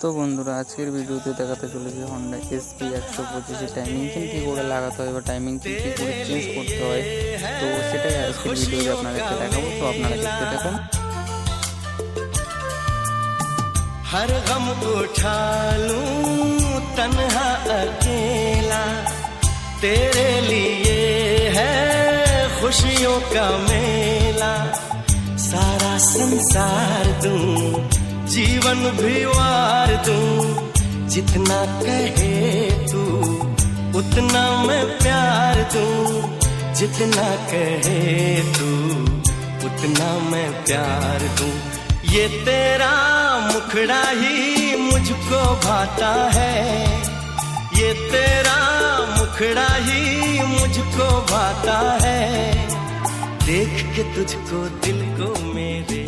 তো বন্ধুরা, আজকের ভিডিওতে দেখাতে চলেছে হন্ডা এসপি 125 টাইমিং পিন কী করে লাগাতে হয় বা টাইমিং পিন কী করে চেঞ্জ করতে হয়। তো সেটাই আজকের ভিডিওতে আপনাদেরকে দেখাবো, তো আপনারা দেখতে থাকুন। हर गम उठा लूं तन्हा अकेला, तेरे लिए है खुशियों का मेला। सारा संसार दूं, जीवन भी वार दूं, जितना कहे तू उतना मैं प्यार दूं। जितना कहे तू उतना मैं प्यार दूं। ये तेरा मुखड़ा ही मुझको भाता है, ये तेरा मुखड़ा ही मुझको भाता है। देख के तुझको दिल को मेरे